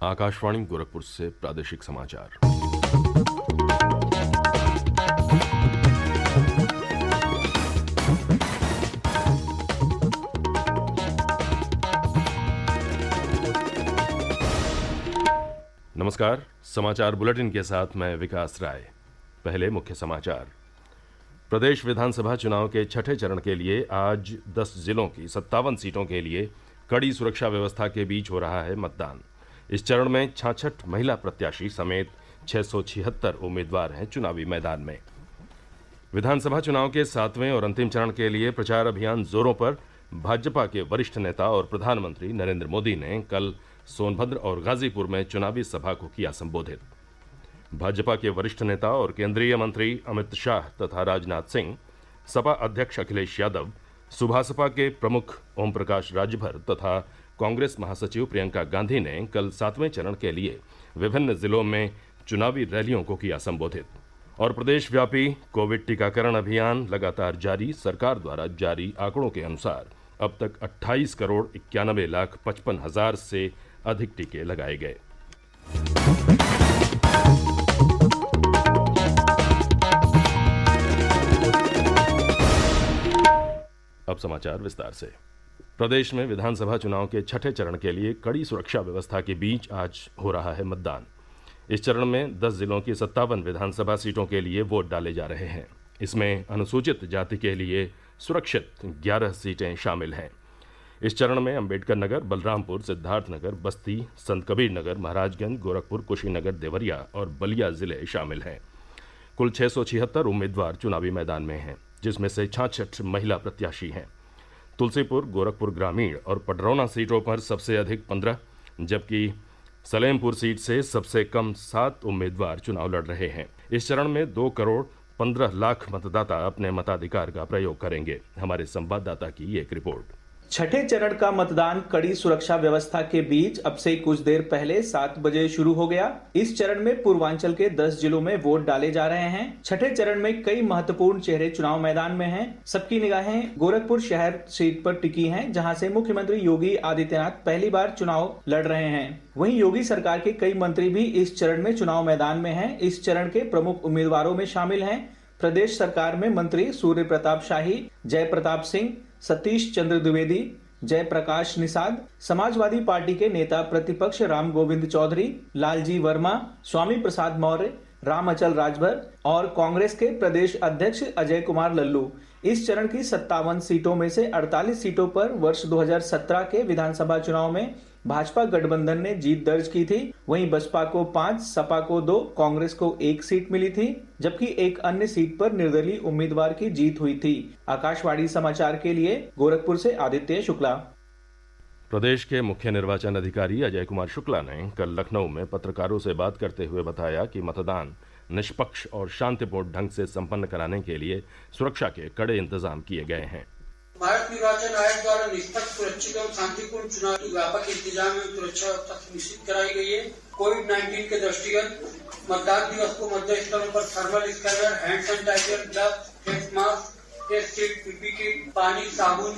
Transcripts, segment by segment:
आकाशवाणी गोरखपुर से प्रादेशिक समाचार। नमस्कार, समाचार बुलेटिन के साथ मैं विकास राय। पहले मुख्य समाचार। प्रदेश विधानसभा चुनाव के छठे चरण के लिए आज 10 जिलों की 57 सीटों के लिए कड़ी सुरक्षा व्यवस्था के बीच हो रहा है मतदान। इस चरण में 66 महिला प्रत्याशी समेत 676 उम्मीदवार हैं चुनावी मैदान में। विधानसभा चुनाव के 7वें और अंतिम चरण के लिए प्रचार अभियान जोरों पर। भाजपा के वरिष्ठ नेता और प्रधानमंत्री नरेंद्र मोदी ने कल सोनभद्र और गाजीपुर में चुनावी सभा को किया संबोधित। भाजपा के वरिष्ठ नेता और केंद्रीय मंत्री अमित शाह तथा राजनाथ सिंह, सपा अध्यक्ष अखिलेश यादव, सुभासपा के प्रमुख ओम प्रकाश राजभर तथा कांग्रेस महासचिव प्रियंका गांधी ने कल 7वें चरण के लिए विभिन्न जिलों में चुनावी रैलियों को किया संबोधित। और प्रदेश व्यापी कोविड टीकाकरण अभियान लगातार जारी। सरकार द्वारा जारी आंकड़ों के अनुसार अब तक 28,91,55,000 से अधिक टीके लगाए गए। अब समाचार विस्तार से। प्रदेश में विधानसभा चुनाव के छठे चरण के लिए कड़ी सुरक्षा व्यवस्था के बीच आज हो रहा है मतदान। इस चरण में 10 जिलों की 57 विधानसभा सीटों के लिए वोट डाले जा रहे हैं। इसमें अनुसूचित जाति के लिए सुरक्षित 11 सीटें शामिल हैं। इस चरण में अंबेडकर नगर, बलरामपुर, सिद्धार्थनगर, बस्ती, संत कबीर नगर, महाराजगंज, गोरखपुर, कुशीनगर, देवरिया और बलिया जिले शामिल हैं। कुल 676 उम्मीदवार चुनावी मैदान में हैं, जिसमें से 66 महिला प्रत्याशी हैं। तुलसीपुर, गोरखपुर ग्रामीण और पडरौना सीटों पर सबसे अधिक 15, जबकि सलेमपुर सीट से सबसे कम 7 उम्मीदवार चुनाव लड़ रहे हैं। इस चरण में 2,15,00,000 मतदाता अपने मताधिकार का प्रयोग करेंगे। हमारे संवाददाता की एक रिपोर्ट। छठे चरण का मतदान कड़ी सुरक्षा व्यवस्था के बीच अब से कुछ देर पहले 7 बजे शुरू हो गया। इस चरण में पूर्वांचल के 10 जिलों में वोट डाले जा रहे हैं। छठे चरण में कई महत्वपूर्ण चेहरे चुनाव मैदान में हैं। सबकी निगाहें गोरखपुर शहर सीट पर टिकी हैं, जहां से मुख्यमंत्री योगी आदित्यनाथ पहली बार चुनाव लड़ रहे हैं। वहीं योगी सरकार के कई मंत्री भी इस चरण में चुनाव मैदान में हैं। इस चरण के प्रमुख उम्मीदवारों में शामिल हैं प्रदेश सरकार में मंत्री सूर्य प्रताप शाही, जय प्रताप सिंह, सतीश चंद्र द्विवेदी, जयप्रकाश निषाद, समाजवादी पार्टी के नेता प्रतिपक्ष राम गोविंद चौधरी, लालजी वर्मा, स्वामी प्रसाद मौर्य, राम अचल राजभर और कांग्रेस के प्रदेश अध्यक्ष अजय कुमार लल्लू। इस चरण की 57 सीटों में से 48 सीटों पर वर्ष 2017 के विधानसभा चुनाव में भाजपा गठबंधन ने जीत दर्ज की थी। वहीं बसपा को 5, सपा को 2, कांग्रेस को 1 सीट मिली थी, जबकि एक अन्य सीट पर निर्दलीय उम्मीदवार की जीत हुई थी। आकाशवाणी समाचार के लिए गोरखपुर से आदित्य शुक्ला। प्रदेश के मुख्य निर्वाचन अधिकारी अजय कुमार शुक्ला ने कल लखनऊ में पत्रकारों से बात करते हुए बताया कि मतदान निष्पक्ष और शांतिपूर्ण ढंग से संपन्न कराने के लिए सुरक्षा के कड़े इंतजाम किए गए हैं। भारत निर्वाचन आयोग द्वारा निष्पक्ष, सुरक्षित और शांतिपूर्ण चुनाव की व्यापक इंतजाम एवं सुरक्षा व्यवस्था सुनिश्चित कराई गई है। कोविड-19 के दृष्टिगत मतदान दिवस को मतदान स्थलों पर thermal scanner, hand sanitiser, gloves, face mask, test kit, PP kit, पानी, साबुन,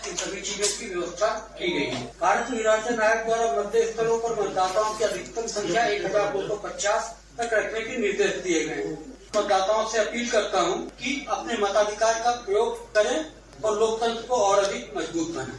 इन सभी चीजों की व्यवस्था की गई है। भारत निर्वाचन आयोग द्वारा मतदान स्थलों पर मतदाताओं की अधिकतम संख्या 1250 तक रखने के निर्देश दिए गए हैं। मतदाताओं से अपील करता हूं कि अपने मताधिकार का प्रयोग करें और लोकतंत्र को और अधिक मजबूत बनाएं।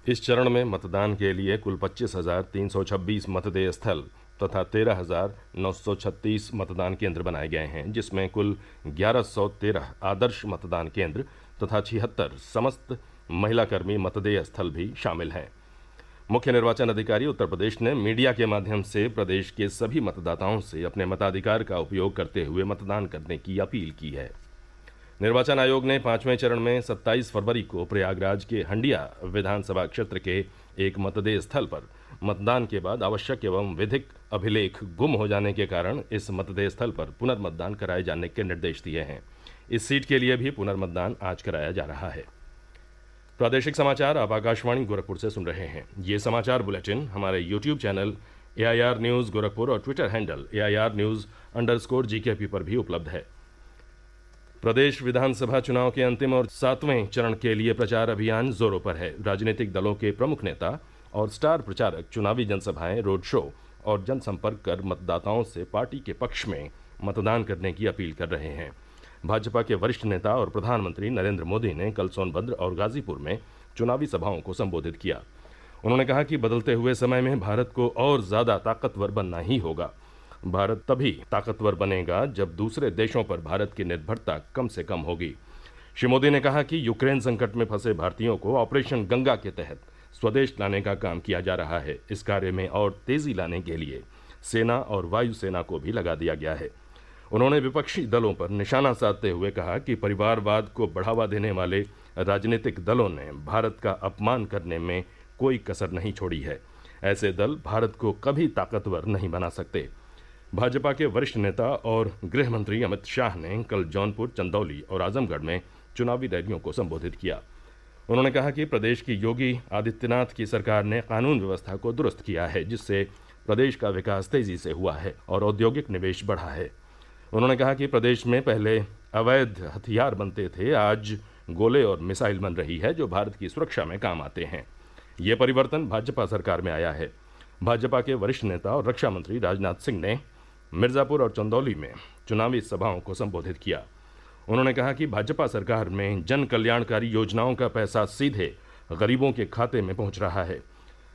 इस चरण में मतदान के लिए कुल 25,326 मतदेय स्थल तथा 13,936 मतदान केंद्र बनाए गए हैं, जिसमें कुल 1,113 आदर्श मतदान केंद्र तथा 76 समस्त महिला कर्मी मतदेय स्थल भी शामिल हैं। मुख्य निर्वाचन अधिकारी उत्तर प्रदेश ने मीडिया के माध्यम से प्रदेश के सभी मतदाताओं से अपने मताधिकार का उपयोग करते हुए मतदान करने की अपील की है। निर्वाचन आयोग ने 5वें चरण में 27 फरवरी को प्रयागराज के हंडिया विधानसभा क्षेत्र के एक मतदेय स्थल पर मतदान के बाद आवश्यक एवं विधिक अभिलेख गुम हो जाने के कारण इस मतदेय स्थल पर पुनर्मतदान कराए जाने के निर्देश दिए हैं। इस सीट के लिए भी पुनर्मतदान आज कराया जा रहा है। प्रादेशिक समाचार आप आकाशवाणी गोरखपुर से सुन रहे हैं। ये समाचार बुलेटिन हमारे YouTube channel AIR news Gorakhpur और ट्विटर हैंडल AIR न्यूज़_GKP पर भी उपलब्ध है। प्रदेश विधानसभा चुनाव के अंतिम और 7वें चरण के लिए प्रचार अभियान जोरों पर है। राजनीतिक दलों के प्रमुख नेता और स्टार प्रचारक चुनावी जनसभाएं, रोड शो और जनसंपर्क कर मतदाताओं से पार्टी के पक्ष में मतदान करने की अपील कर रहे हैं। भाजपा के वरिष्ठ नेता और प्रधानमंत्री नरेंद्र मोदी ने कल सोनभद्र और गाजीपुर में चुनावी सभाओं को संबोधित किया। उन्होंने कहा कि बदलते हुए समय में भारत को और ज्यादा ताकतवर बनना ही होगा। भारत तभी ताकतवर बनेगा जब दूसरे देशों पर भारत की निर्भरता कम से कम होगी। श्री मोदी ने कहा कि यूक्रेन संकट में फंसे भारतीयों को ऑपरेशन गंगा के तहत स्वदेश लाने का काम किया जा रहा है। इस कार्य में और तेजी लाने के लिए सेना और वायुसेना को भी लगा दिया गया है। उन्होंने विपक्षी दलों पर निशाना साधते हुए कहा कि परिवारवाद को बढ़ावा देने वाले राजनीतिक दलों ने भारत का अपमान करने में कोई कसर नहीं छोड़ी है। ऐसे दल भारत को कभी ताकतवर नहीं बना सकते। भाजपा के वरिष्ठ नेता और गृह मंत्री अमित शाह ने कल जौनपुर, चंदौली और आजमगढ़ में चुनावी रैलियों को संबोधित किया। उन्होंने कहा कि प्रदेश की योगी आदित्यनाथ की सरकार ने कानून व्यवस्था को दुरुस्त किया है, जिससे प्रदेश का विकास तेजी से हुआ है और औद्योगिक निवेश बढ़ा है। उन्होंने कहा कि प्रदेश में पहले अवैध हथियार बनते थे, आज गोले और मिसाइल बन रही है जो भारत की सुरक्षा में काम आते हैं। ये परिवर्तन भाजपा सरकार में आया है। भाजपा के वरिष्ठ नेता और रक्षा मंत्री राजनाथ सिंह ने मिर्जापुर और चंदौली में चुनावी सभाओं को संबोधित किया। उन्होंने कहा कि भाजपा सरकार में जन कल्याणकारी योजनाओं का पैसा सीधे गरीबों के खाते में पहुंच रहा है।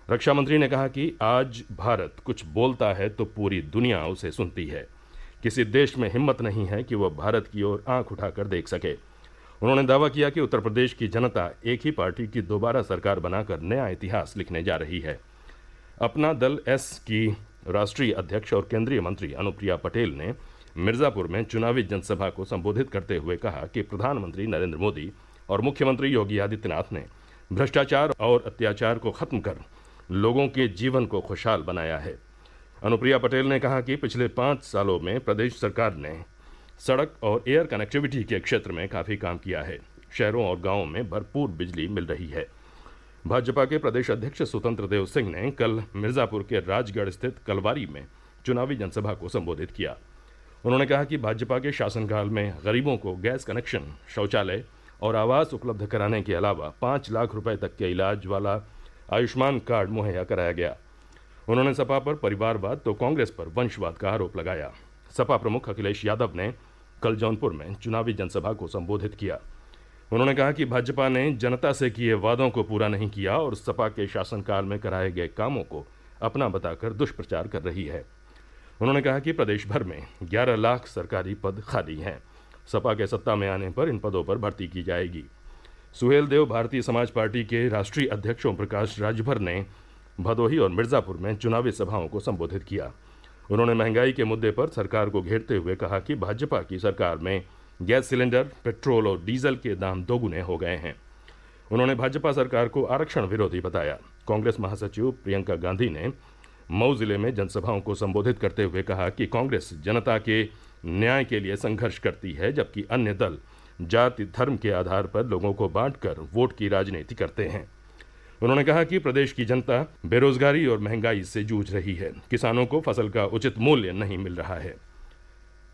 रक्षा मंत्री ने कहा कि आज भारत कुछ बोलता है तो पूरी दुनिया उसे सुनती है। किसी देश में हिम्मत नहीं है कि वह भारत की ओर आंख उठाकर देख सके। उन्होंने दावा किया कि उत्तर प्रदेश की जनता एक ही पार्टी की दोबारा सरकार बनाकर नया इतिहास लिखने जा रही है। अपना दल एस की राष्ट्रीय अध्यक्ष और केंद्रीय मंत्री अनुप्रिया पटेल ने मिर्जापुर में चुनावी जनसभा को संबोधित करते हुए कहा कि प्रधानमंत्री नरेंद्र मोदी और मुख्यमंत्री योगी आदित्यनाथ ने भ्रष्टाचार और अत्याचार को खत्म कर लोगों के जीवन को खुशहाल बनाया है। अनुप्रिया पटेल ने कहा कि पिछले 5 सालों में प्रदेश सरकार ने सड़क और एयर कनेक्टिविटी के क्षेत्र में काफ़ी काम किया है। शहरों और गांवों में भरपूर बिजली मिल रही है। भाजपा के प्रदेश अध्यक्ष स्वतंत्र देव सिंह ने कल मिर्जापुर के राजगढ़ स्थित कलवारी में चुनावी जनसभा को संबोधित किया। उन्होंने कहा कि भाजपा के शासनकाल में गरीबों को गैस कनेक्शन, शौचालय और आवास उपलब्ध कराने के अलावा 5 लाख रुपए तक के इलाज वाला आयुष्मान कार्ड मुहैया कराया गया। उन्होंने सपा पर परिवारवाद तो कांग्रेस पर वंशवाद का आरोप लगाया। सपा प्रमुख अखिलेश यादव ने कल जौनपुर में चुनावी जनसभा को संबोधित किया। उन्होंने कहा कि भाजपा ने जनता से किए वादों को पूरा नहीं किया और सपा के शासनकाल में कराए गए कामों को अपना बताकर दुष्प्रचार कर रही है। उन्होंने कहा कि प्रदेश भर में 11 लाख सरकारी पद खाली हैं। सपा के सत्ता में आने पर इन पदों पर भर्ती की जाएगी। सुहेल देव भारतीय समाज पार्टी के राष्ट्रीय अध्यक्ष ओम प्रकाश राजभर ने भदोही और मिर्जापुर में चुनावी सभाओं को संबोधित किया। उन्होंने महंगाई के मुद्दे पर सरकार को घेरते हुए कहा कि भाजपा की सरकार में गैस सिलेंडर, पेट्रोल और डीजल के दाम दोगुने हो गए हैं। उन्होंने भाजपा सरकार को आरक्षण विरोधी बताया। कांग्रेस महासचिव प्रियंका गांधी ने मऊ जिले में जनसभाओं को संबोधित करते हुए कहा कि कांग्रेस जनता के न्याय के लिए संघर्ष करती है, जबकि अन्य दल जाति धर्म के आधार पर लोगों को बांटकर वोट की राजनीति करते हैं। उन्होंने कहा कि प्रदेश की जनता बेरोजगारी और महंगाई से जूझ रही है। किसानों को फसल का उचित मूल्य नहीं मिल रहा है।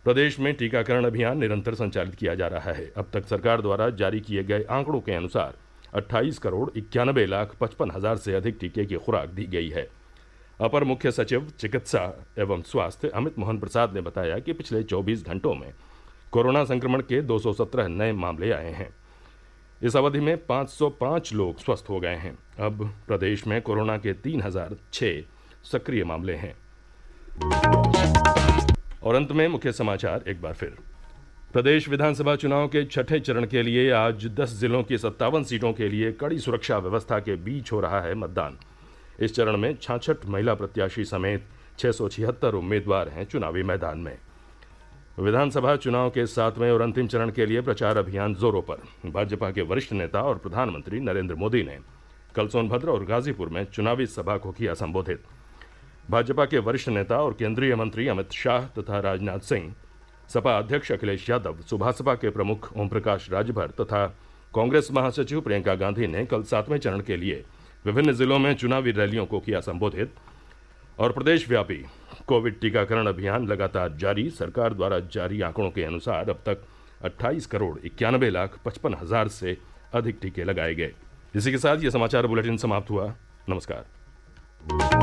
प्रदेश में टीकाकरण अभियान निरंतर संचालित किया जा रहा है। अब तक सरकार द्वारा जारी किए गए आंकड़ों के अनुसार 28,91,55,000 से अधिक टीके की खुराक दी गई है। अपर मुख्य सचिव चिकित्सा एवं स्वास्थ्य अमित मोहन प्रसाद ने बताया कि पिछले 24 घंटों में कोरोना संक्रमण के 217 नए मामले आए हैं। इस अवधि में 505 लोग स्वस्थ हो गए हैं। अब प्रदेश में कोरोना के 3006 सक्रिय मामले हैं। और अंत में मुख्य समाचार एक बार फिर। प्रदेश विधानसभा चुनाव के छठे चरण के लिए आज 10 जिलों की 57 सीटों के लिए कड़ी सुरक्षा व्यवस्था के बीच हो रहा है मतदान। इस चरण में 66 महिला प्रत्याशी समेत 676 उम्मीदवार हैं चुनावी मैदान में। विधानसभा चुनाव के 7वें और अंतिम चरण के लिए प्रचार अभियान जोरों पर। भाजपा के वरिष्ठ नेता और प्रधानमंत्री नरेंद्र मोदी ने कल सोनभद्र और गाजीपुर में चुनावी सभा को किया संबोधित। भाजपा के वरिष्ठ नेता और केंद्रीय मंत्री अमित शाह तथा राजनाथ सिंह, सपा अध्यक्ष अखिलेश यादव, सुभासपा के प्रमुख ओम प्रकाश राजभर तथा कांग्रेस महासचिव प्रियंका गांधी ने कल 7वें चरण के लिए विभिन्न जिलों में चुनावी रैलियों को किया संबोधित। और प्रदेशव्यापी कोविड टीकाकरण अभियान लगातार जारी। सरकार द्वारा जारी आंकड़ों के अनुसार अब तक 28,91,55,000 से अधिक टीके लगाए गए। इसी के साथ ये समाचार बुलेटिन समाप्त हुआ। नमस्कार। हैं।